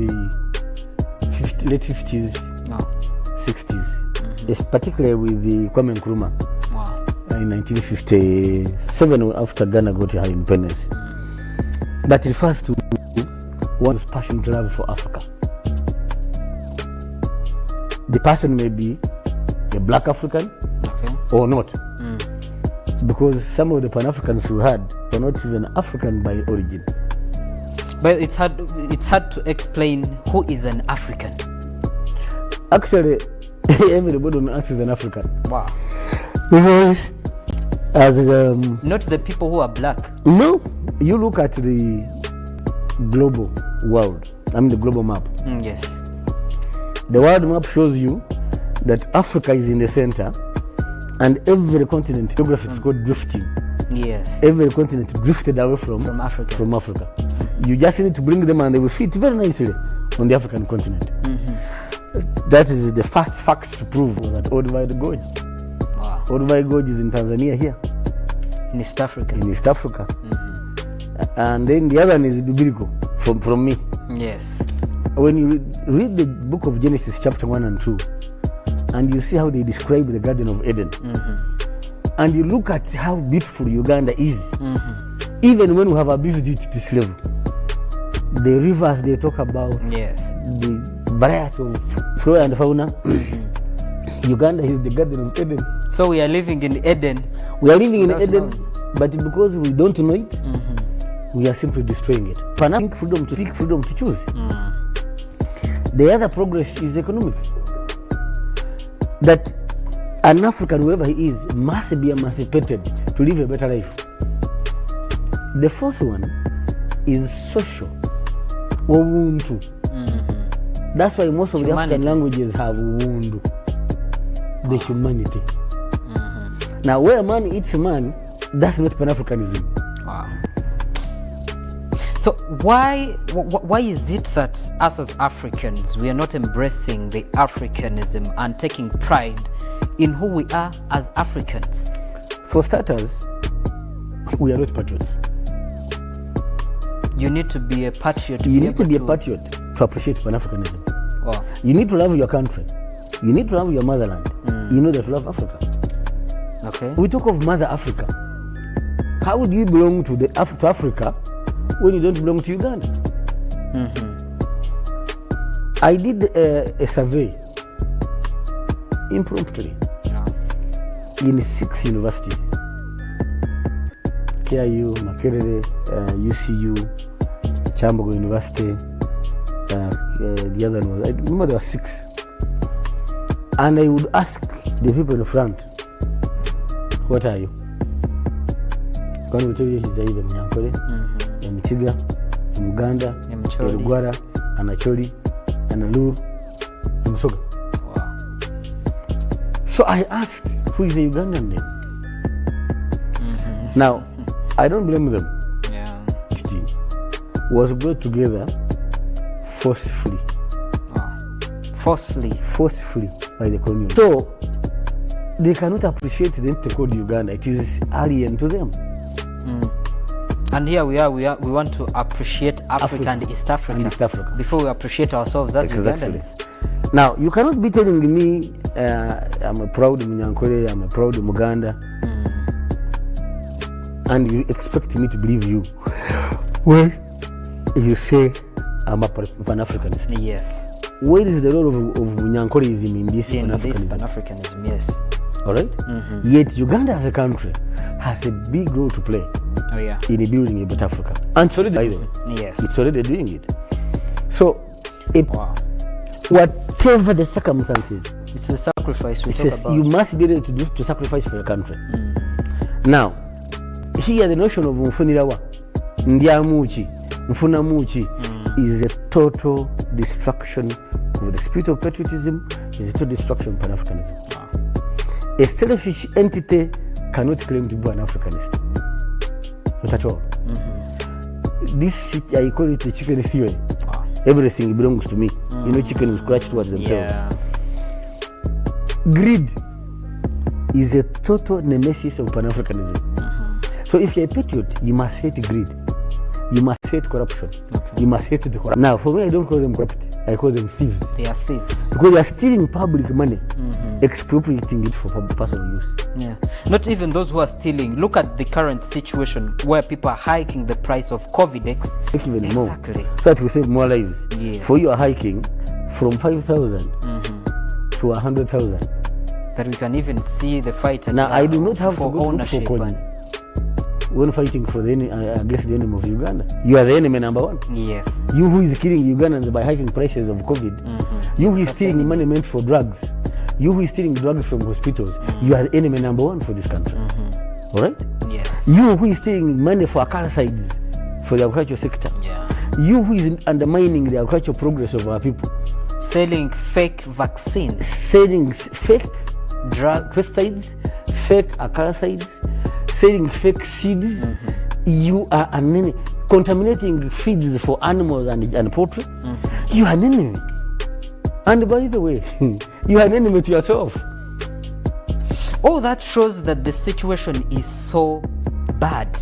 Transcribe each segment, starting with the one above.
late 50s, No. 60s, it's particularly with the Kwame Nkrumah Wow. in 1957 after Ghana got her independence. That refers to one's passionate love for Africa. The person may be a black African Okay. or not, because some of the Pan-Africans we had were not even African by origin. But it's hard to explain who is an African. Actually, everybody on earth is an African. Wow. Because as Not the people who are black. no, you look at the global world. I mean the global map. Yes. The world map shows you that Africa is in the center, and every continent, geography is called drifting. Yes. Every continent drifted away from Africa. From Africa. You just need to bring them, and they will fit very nicely on the African continent. That is the first fact to prove that Olduvai Gorge. Wow. Olduvai Gorge is in Tanzania here, In East Africa. in East Africa. And then the other one is biblical from me. Yes. When you read the book of Genesis chapter 1 and 2, and you see how they describe the Garden of Eden, and you look at how beautiful Uganda is, even when we have abused it to this level, the rivers they talk about, Yes. the variety of flora and fauna, Uganda is the Garden of Eden. So we are living in Eden. We are living in Without Eden, knowing. but because we don't know it, we are simply destroying it. Pan-African freedom to speak, freedom to choose. The other progress is economic. That an African, wherever he is, must be emancipated to live a better life. The fourth one is social. Ubuntu. That's why most of the African languages have Ubuntu, the humanity. Now, where man eats man, that's not Pan-Africanism. Wow. So why is it that us as Africans, we are not embracing the Africanism and taking pride in who we are as Africans? For starters, we are not patriots. You need to be a patriot. You need to be a patriot to appreciate Pan-Africanism. Wow. You need to love your country. You need to love your motherland. You know that you love Africa. Okay. We talk of Mother Africa. How would you belong to to Africa when you don't belong to Uganda? I did a survey impromptu in 6 universities: KIU, Makerere, UCU, Chambogo University. The other one was, I remember there were 6. And I would ask the people in the front, what are you? Kwani Butoyi is either Munyankole, Muchiga, Muganda, Rugwara, Anacholi, Analur, Musoga. Wow. So I asked, who is a Ugandan then? Now, I don't blame them. Yeah. Titi was brought together forcefully. Wow. Forcefully By the colonial. So they cannot appreciate the entity called Uganda. It is alien to them. And here we want to appreciate Africa and East Africa. Before we appreciate ourselves as Ugandans. Now, you cannot be telling me I'm a proud Munyankole, I'm a proud Muganda, and you expect me to believe you. Well, you say I'm a Pan-Africanist. Yes. Where is the role of Munyankoleism in this Pan-Africanism? Pan-Africanism, yes. All right? Yet Uganda as a country has a big role to play in building a better Africa. And it's already, by the way, it's already doing it. So, whatever the circumstances, it's a sacrifice we talk about. You must be able to sacrifice for your country. Now, here the notion of Mfunirawa, Ndiamuchi, Mfunamuchi is a total destruction of the spirit of patriotism, is a total destruction of Pan-Africanism. A selfish entity cannot claim to be an Africanist. Not at all. This, I call it the chicken theory. Everything belongs to me. You know, chicken is scratched towards themselves. Greed is a total nemesis of Pan-Africanism. So if you're a patriot, you must hate greed. You must hate corruption. you must hate the corrupt. Now, for me, I don't call them corrupt. I call them thieves. They are thieves. Because they are stealing public money, expropriating it for personal use. Yeah. Not even those who are stealing. Look at the current situation where people are hiking the price of Covidex. Even more. Exactly. So that we save more lives. Yes. For you are hiking from 5,000 to 100,000. That we can even see the fight. Now, I do not have for to go to ownership. Kony when fighting for the against the enemy of Uganda. You are the enemy number one. Yes. You who is killing Ugandans by hiking prices of COVID. You who is stealing money meant for drugs. You who is stealing drugs from hospitals. You are the enemy number one for this country. All right? Yes. You who is stealing money for acaricides for the agricultural sector. Yeah. You who is undermining the agricultural progress of our people. Selling fake vaccines. Selling fake Drugs. pesticides, fake acaricides, selling fake seeds. You are an enemy. Contaminating feeds for animals and poultry. You are an enemy. And by the way, you are an enemy to yourself. All that shows that the situation is so bad.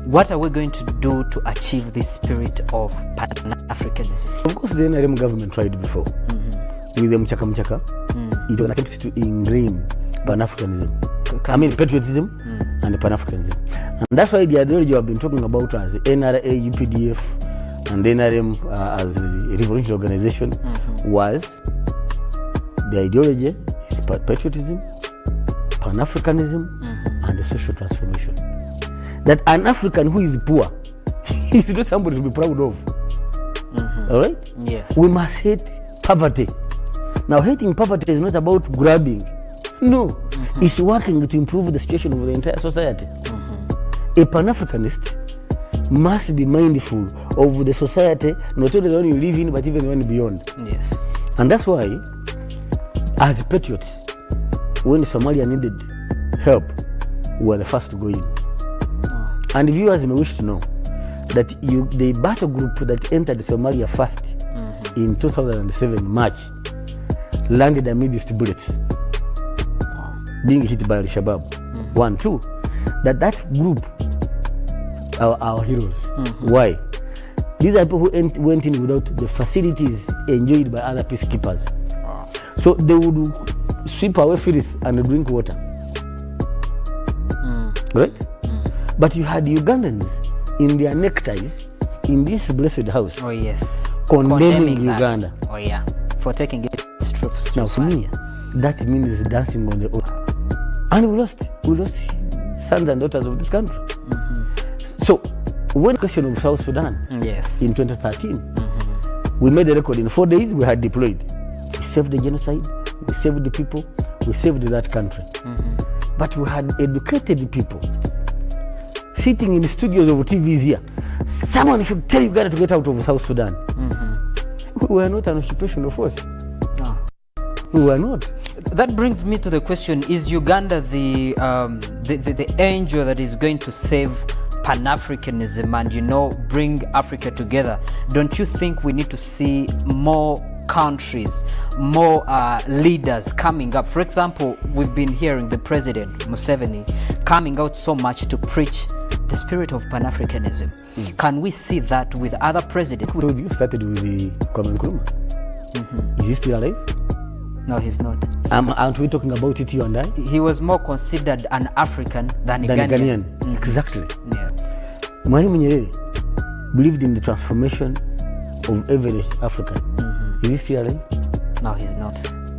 What are we going to do to achieve this spirit of Pan-Africanism? Of course, the NRM government tried before with the Mchaka. It was an attempt to ingrain Pan-Africanism. I mean, patriotism and Pan-Africanism. And that's why the ideology I've been talking about as NRA, UPDF, and NRM as a revolutionary organization was the ideology is patriotism, Pan-Africanism, and social transformation. That an African who is poor is not somebody to be proud of. All right? Yes. We must hate poverty. Now, hating poverty is not about grabbing. No. It's working to improve the situation of the entire society. A Pan-Africanist must be mindful of the society, not only the one you live in, but even the one beyond. Yes. And that's why, as patriots, when Somalia needed help, we were the first to go in. And viewers may wish to know that the battle group that entered Somalia first in 2007 March landed amidst bullets, being hit by Al-Shabaab. 1, 2, that group are our heroes. Why? These are people who went in without the facilities enjoyed by other peacekeepers. So they would sweep away filth and drink water. Right? But you had Ugandans in their neckties in this blessed house. Oh yes. Condemning that. Uganda. Oh yeah. For taking its troops to Now for me, that means dancing on the oath. And we lost sons and daughters of this country. So when the question of South Sudan yes. in 2013, we made a record in 4 days we had deployed. We saved the genocide, we saved the people, we saved that country. But we had educated people sitting in the studios of TVs here. Someone should tell Uganda to get out of South Sudan. We were not an occupational force. We were not. That brings me to the question: is Uganda the angel that is going to save Pan-Africanism and bring Africa together? Don't you think we need to see more countries, more leaders coming up? For example, we've been hearing the president Museveni coming out so much to preach the spirit of Pan-Africanism. Can we see that with other presidents? So you started with the Kwame Nkrumah. Is he still alive? No, he's not. Aren't we talking about it, you and I? He was more considered an African than a Ghanaian. Exactly. Yeah. Mwalimu Nyerere believed in the transformation of every African. Is he still alive? No, he's not.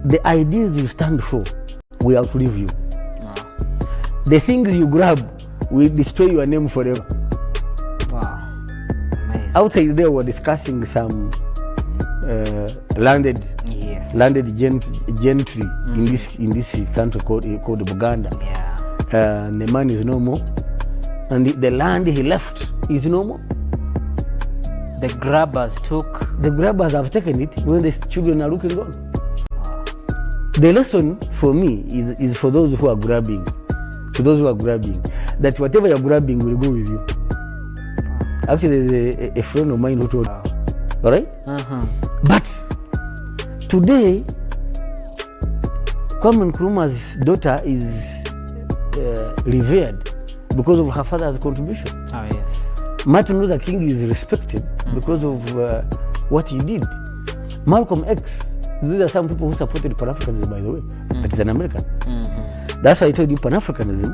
The ideas you stand for will outlive you. The things you grab will destroy your name forever. Wow. Amazing. Outside there, we're discussing some landed gentry in this country called Buganda. Yeah. The man is no more, and the land he left is no more. The grabbers have taken it when the children are looking on. The lesson for me is for those who are grabbing, that whatever you're grabbing will go with you. Actually, there's a friend of mine who told me. All right? But today, Kwame Nkrumah's daughter is revered because of her father's contribution. Oh, yes. Martin Luther King is respected because of what he did. Malcolm X, these are some people who supported Pan-Africanism, by the way, but he's an American. That's why I told you Pan-Africanism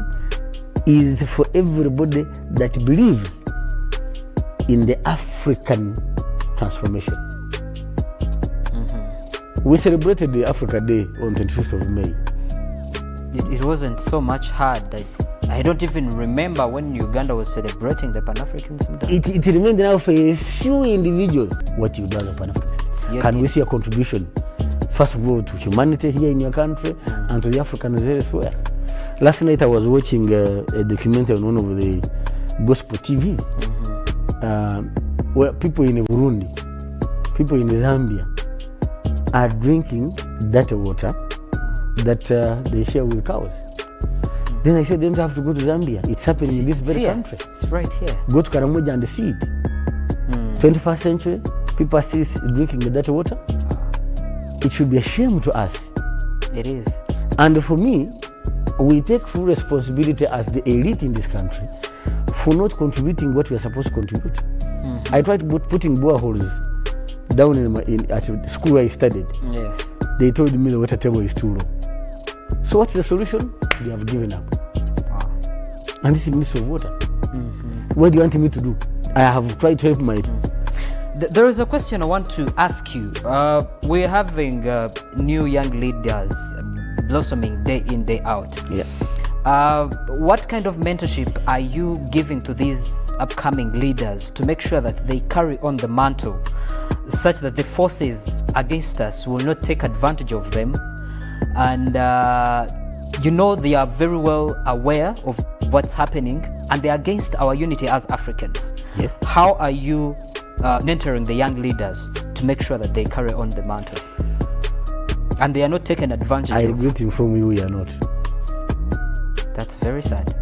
is for everybody that believes in the African transformation. We celebrated the Africa Day on 25th of May. It wasn't so much hard. I don't even remember when Uganda was celebrating the Pan-Africanism Day. It remained now for a few individuals. What you do as a Pan-Africanist? Can we see a contribution, first of all, to humanity here in your country and to the Africans elsewhere? Last night I was watching a documentary on one of the gospel TVs where people in Burundi, people in Zambia are drinking that water that they share with cows. Then I said, they don't have to go to Zambia. It's happening in this very country. It's right here. Go to Karamoja and see it. 21st century, people are still drinking that water. It should be a shame to us. It is. And for me, we take full responsibility as the elite in this country for not contributing what we are supposed to contribute. I tried putting boreholes down at the school where I studied. Yes. They told me the water table is too low. So what's the solution? They have given up. Wow. And this is Ministry of Water. What do you want me to do? I have tried to help my... There is a question I want to ask you. We're having new young leaders blossoming day in, day out. Yeah. What kind of mentorship are you giving to these upcoming leaders to make sure that they carry on the mantle such that the forces against us will not take advantage of them? And they are very well aware of what's happening and they're against our unity as Africans. Yes. How are you mentoring the young leaders to make sure that they carry on the mantle and they are not taken advantage I of? regret to inform you we are not. That's very sad.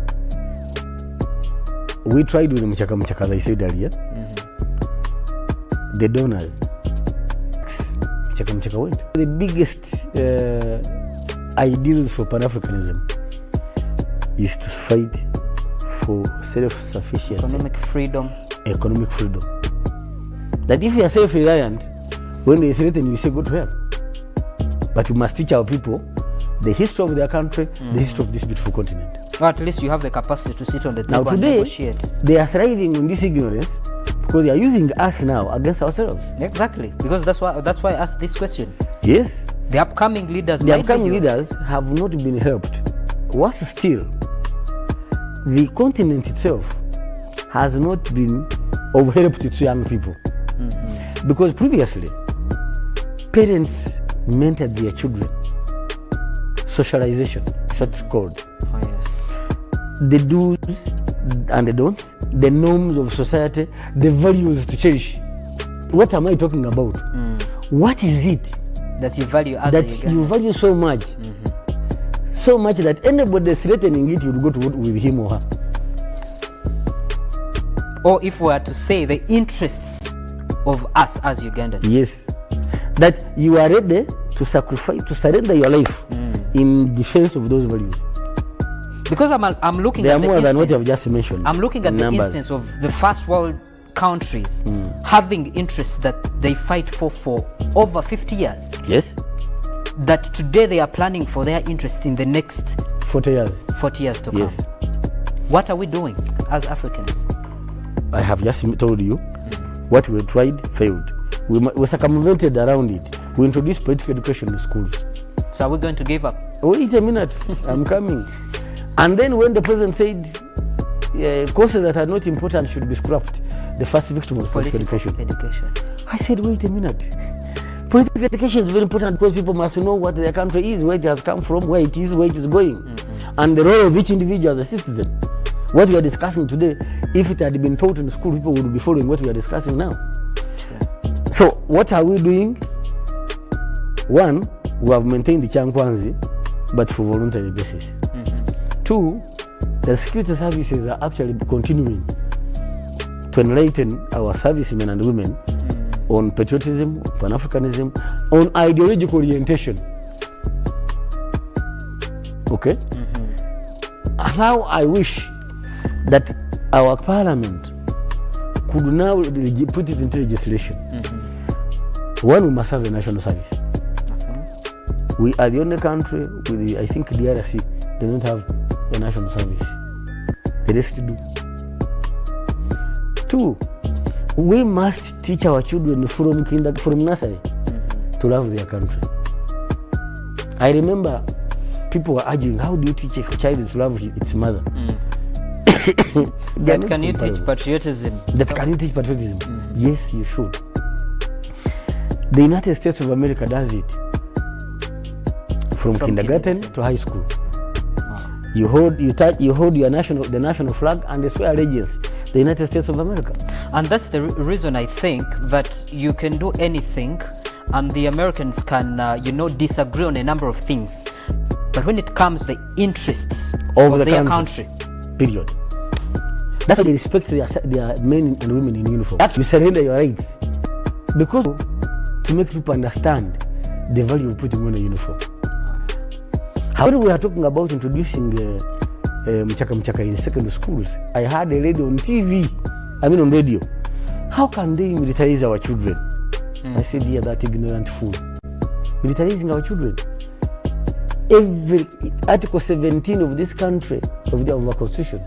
We tried with the Mchaka, as I said earlier. The donors. Mchaka went. The biggest ideals for Pan-Africanism is to fight for self-sufficiency. Economic freedom. That if you are self-reliant, when they threaten you, say go to hell. But we must teach our people the history of their country, the history of this beautiful continent. Or at least you have the capacity to sit on the table now and today, negotiate. They are thriving in this ignorance because they are using us now against ourselves. Exactly, because that's why I asked this question. Yes. The upcoming leaders have not been helped. Worse still, the continent itself has not been of help to young people. Because previously, parents mentored their children. Socialization, that's what it's called. Oh, yes. The do's and the don'ts, the norms of society, the values to cherish. What am I talking about? What is it that you value as that you value so much? So much that anybody threatening it, you would go to work with him or her. Or if we are to say the interests of us as Ugandans. Yes. That you are ready to sacrifice, to surrender your life in defense of those values. Because I'm looking they at are the more instance, than what you have just mentioned. I'm looking at numbers. The instance of the first world countries having interests that they fight for over 50 years. Yes. That today they are planning for their interest in the next 40 years. 40 years to Yes. come. What are we doing as Africans? I have just told you what we tried failed. We circumvented around it. We introduced political education in schools. So are we going to give up? Wait a minute, I'm coming. And then when the president said courses that are not important should be scrapped, the first victim was political education. I said, wait a minute. Political education is very important because people must know what their country is, where it has come from, where it is going, and the role of each individual as a citizen. What we are discussing today, if it had been taught in school, people would be following what we are discussing now. So what are we doing? One, we have maintained the Chankwanzi, but for voluntary basis. Two, the security services are actually continuing to enlighten our servicemen and women on patriotism, Pan-Africanism, on ideological orientation. Okay? How I wish that our parliament could now put it into legislation. One, we must have a national service. We are the only country with, I think, DRC, they don't have a national service. The rest do. Two, we must teach our children from nursery to love their country. I remember people were arguing, how do you teach a child to love its mother? That can you teach patriotism? That can you teach patriotism? Yes, you should. The United States of America does it. From kindergarten to high school. You hold the national flag and they swear allegiance, the United States of America. And that's the reason I think that you can do anything and the Americans can, disagree on a number of things. But when it comes to the interests of their country. Period. That's why they respect their men and women in uniform. You surrender your rights. Because to make people understand the value of putting on a uniform. However, we are talking about introducing Mchaka in secondary schools. I heard a lady on TV, on radio. How can they militarize our children? I said, yeah, that ignorant fool. Militarizing our children. Every Article 17 of this country, of our constitution,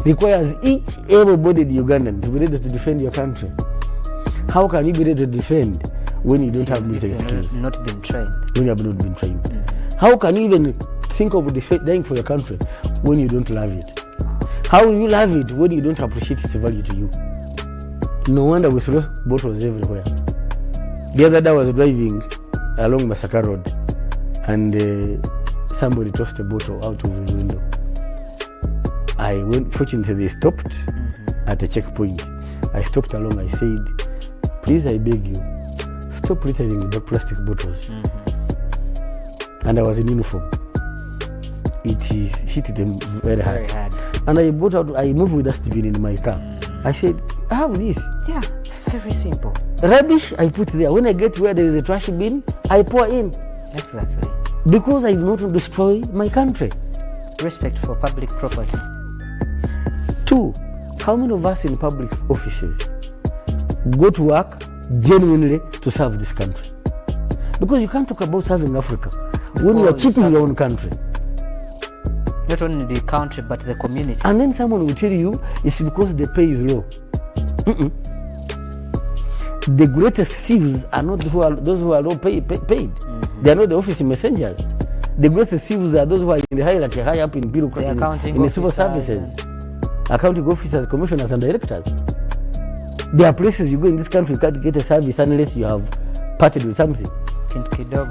requires each able-bodied Ugandan to be ready to defend your country. How can you be ready to defend when you don't have military skills? Not been trained. When you have not been trained. How can you even think of dying for your country when you don't love it? How will you love it when you don't appreciate its value to you? No wonder we saw bottles everywhere. The other day I was driving along Masaka Road and somebody tossed a bottle out of the window. Fortunately they stopped at a checkpoint. I stopped along, I said, please, I beg you, stop littering the plastic bottles. And I was in uniform. It hit them very hard. And I moved with dustbin in my car. I said, I have this. Yeah, it's very simple. Rubbish, I put there. When I get where there is a trash bin, I pour in. Exactly. Because I do not want to destroy my country. Respect for public property. Two, how many of us in public offices go to work genuinely to serve this country? Because you can't talk about serving Africa when you are cheating your own country. Not only the country, but the community. And then someone will tell you it's because the pay is low. The greatest thieves are not those who are low paid. They are not the office messengers. The greatest thieves are those who are in the hierarchy, high up in bureaucracy, in the civil services, accounting officers, commissioners, and directors. There are places you go in this country, you can't get a service unless you have parted with something.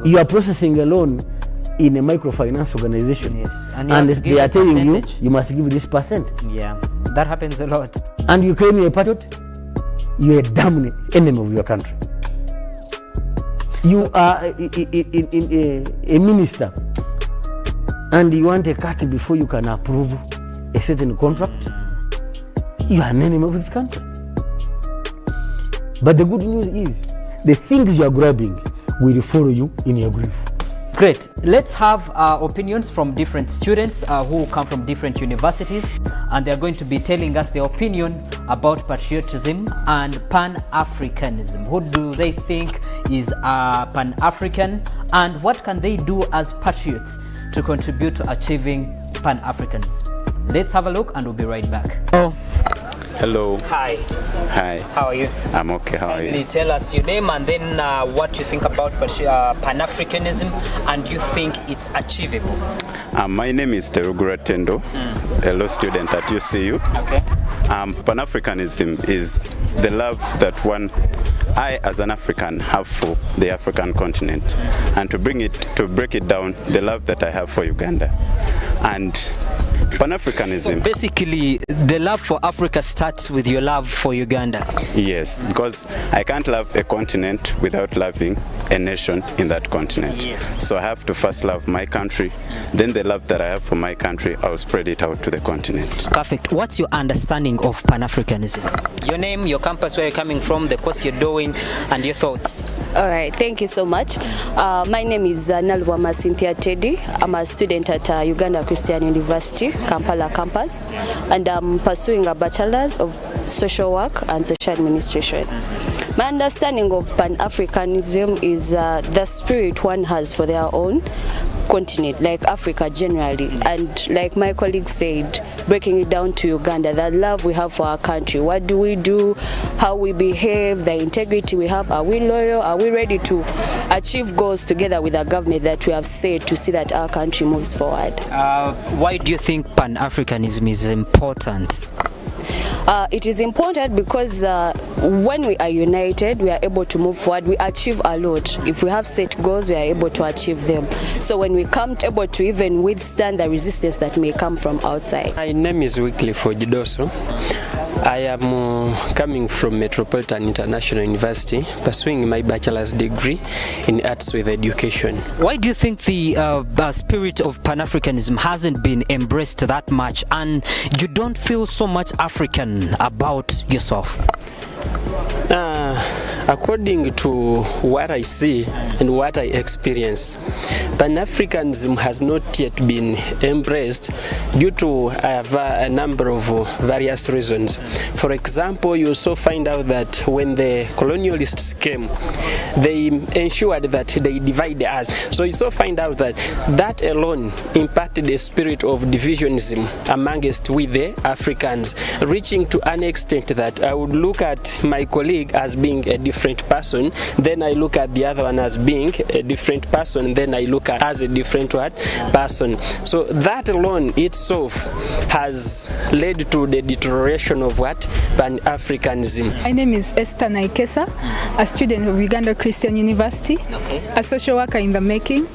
You are processing a loan in a microfinance organization, yes. and they are telling you, you must give this percent. Yeah, that happens a lot. And you claim you're a patriot, you're a damn enemy of your country. You are a minister, and you want a cut before you can approve a certain contract. You are an enemy of this country. But the good news is, the things you are grabbing will follow you in your grief. Great. Let's have opinions from different students who come from different universities, and they're going to be telling us their opinion about patriotism and Pan-Africanism. Who do they think is Pan-African, and what can they do as patriots to contribute to achieving Pan-Africanism? Let's have a look and we'll be right back. Oh. Hello. Hi. Hi. How are you? I'm okay. How are you? Kindly tell us your name and then what you think about Pan-Africanism and you think it's achievable. My name is Terugura Tendo, a law student at UCU. Okay. Pan-Africanism is the love that I as an African have for the African continent, and to break it down, the love that I have for Uganda. And Pan-Africanism. So basically, the love for Africa starts with your love for Uganda. Yes, because I can't love a continent without loving a nation in that continent. Yes. So I have to first love my country, then the love that I have for my country, I'll spread it out to the continent. Perfect. What's your understanding of Pan-Africanism? Your name, your campus, where you're coming from, the course you're doing, and your thoughts. All right, thank you so much. My name is Nalwama Cynthia Teddy. I'm a student at Uganda Christian University, Kampala campus, and I'm pursuing a bachelor's of social work and social administration. My understanding of Pan-Africanism is the spirit one has for their own continent, like Africa generally, and like my colleague said, breaking it down to Uganda, the love we have for our country. What do we do? How we behave? The integrity we have? Are we loyal? Are we ready to achieve goals together with the government that we have set to see that our country moves forward? Why do you think Pan-Africanism is important? It is important because when we are united, we are able to move forward. We achieve a lot. If we have set goals, we are able to achieve them. So when we come able to even withstand the resistance that may come from outside. My name is Wycliffe Ojidoso. I am coming from Metropolitan International University, pursuing my bachelor's degree in arts with education. Why do you think the spirit of Pan-Africanism hasn't been embraced that much, and you don't feel so much African about yourself? According to what I see and what I experience, Pan-Africanism has not yet been embraced due to a number of various reasons. For example, you also find out that when the colonialists came, they ensured that they divide us. So you also find out that that alone impacted the spirit of divisionism amongst we the Africans, reaching to an extent that I would look at my colleague as being a different person, then I look at the other one as being a different person, then I look at as a different person. So that alone itself has led to the deterioration of Pan-Africanism. My name is Esther Naikesa, a student of Uganda Christian University, a social worker in the making.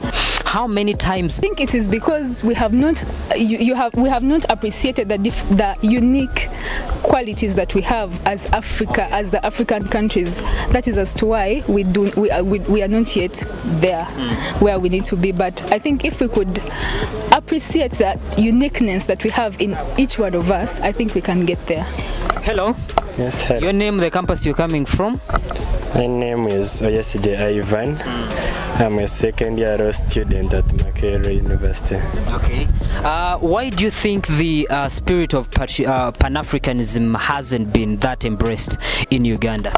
How many times? I think it is because we have not we have not appreciated the unique qualities that we have as Africa, as the African countries. That is as to why we are not yet there where we need to be. But I think if we could appreciate that uniqueness that we have in each one of us, I think we can get there. Hello. Yes, hello. Your name, the campus you're coming from? My name is Oyesije Ivan. I'm a second year student at Makerere University. Okay. Why do you think the spirit of Pan-Africanism hasn't been that embraced in Uganda?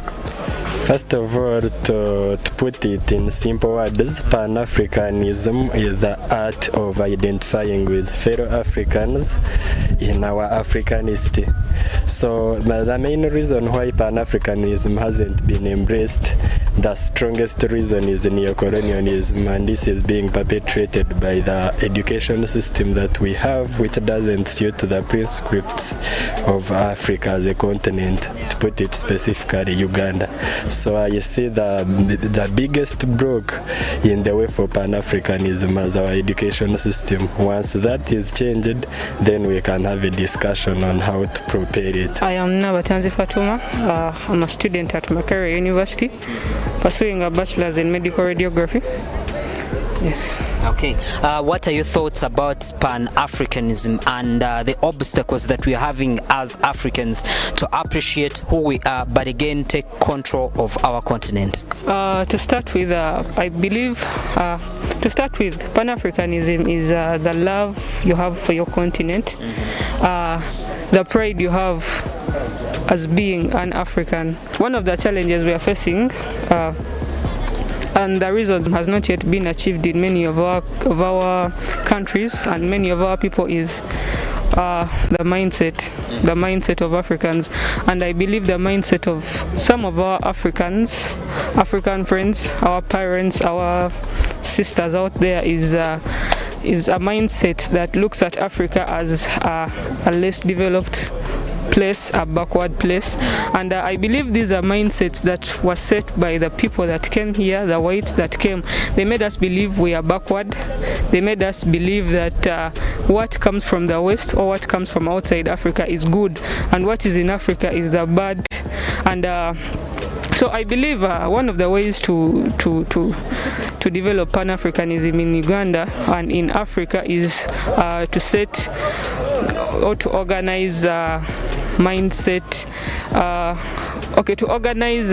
First of all, to put it in simple words, Pan-Africanism is the art of identifying with fellow Africans in our Africanity. So the main reason why Pan-Africanism hasn't been embraced, the strongest reason is neocolonialism, and this is being perpetrated by the education system that we have, which doesn't suit the prescripts of Africa as a continent, to put it specifically Uganda. So I see the biggest block in the way for Pan-Africanism as our education system. Once that is changed, then we can have a discussion on how to prepare it. I am Nabatanzi Fatuma. I'm a student at Makerere University, pursuing a bachelor's in medical radiography. Yes. Okay. What are your thoughts about Pan-Africanism and the obstacles that we are having as Africans to appreciate who we are, but again take control of our continent? To start with, I believe Pan-Africanism is the love you have for your continent, the pride you have as being an African. One of the challenges we are facing, and the reason has not yet been achieved in many of our countries and many of our people, is the mindset of Africans. And I believe the mindset of some of our African friends, our parents, our sisters out there is a mindset that looks at Africa as a less developed place, a backward place. And I believe these are mindsets that were set by the people that came here, the whites that came. They made us believe we are backward. They made us believe that what comes from the West or what comes from outside Africa is good, and what is in Africa is the bad. And so I believe one of the ways to develop Pan-Africanism in Uganda and in Africa is to set or to organize mindset, to organize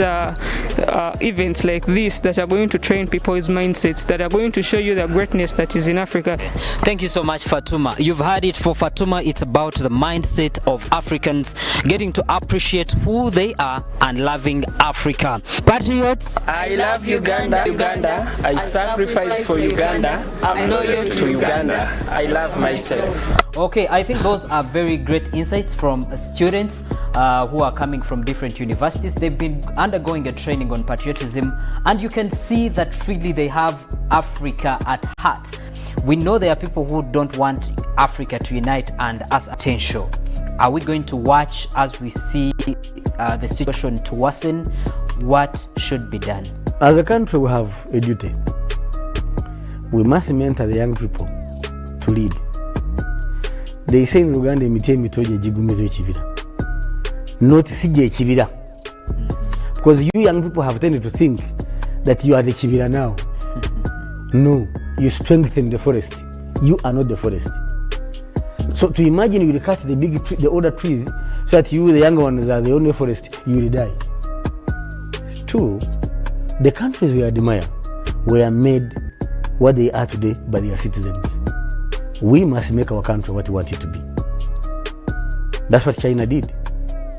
events like this that are going to train people's mindsets, that are going to show you the greatness that is in Africa. Thank you so much, Fatuma. You've heard it for Fatuma. It's about the mindset of Africans getting to appreciate who they are and loving Africa. Patriots, I love Uganda. Uganda. I sacrifice for Uganda. I'm loyal to Uganda. I love myself. Okay, I think those are very great insights from students who are coming from different universities. They've been undergoing a training on patriotism, and you can see that really they have Africa at heart. We know there are people who don't want Africa to unite and as potential. Are we going to watch as we see the situation to worsen? What should be done? As a country, we have a duty. We must mentor the young people to lead. They say in Uganda, imitie mitoje jigumizo chibira. Not sije chibira. Because you young people have tended to think that you are the chibira now. No, you strengthen the forest. You are not the forest. So to imagine you will cut the big tree, the older trees, so that you, the younger ones, are the only forest, you will die. Two, the countries we admire were made what they are today by their citizens. We must make our country what we want it to be. That's what China did.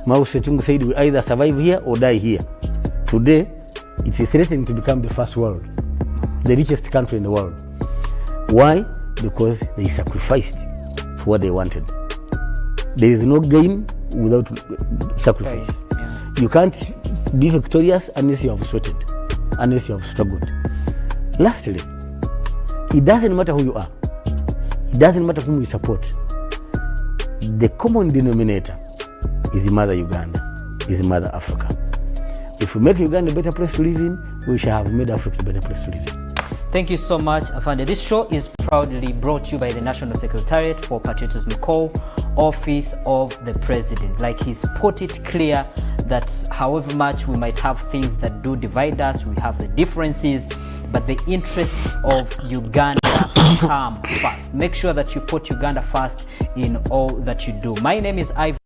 Mao Zedong said we either survive here or die here. Today, it is threatening to become the first world, the richest country in the world. Why? Because they sacrificed for what they wanted. There is no gain without sacrifice. Yeah. You can't be victorious unless you have sweated, unless you have struggled. Lastly, it doesn't matter who you are. It doesn't matter whom you support. The common denominator is Mother Uganda, is Mother Africa. If we make Uganda a better place to live in, we shall have made Africa a better place to live in. Thank you so much, Afande. This show is proudly brought to you by the National Secretariat for Patriotism Call, Office of the President. Like he's put it clear that however much we might have things that do divide us, we have the differences, but the interests of Uganda come first. Make sure that you put Uganda first in all that you do. My name is Ivan.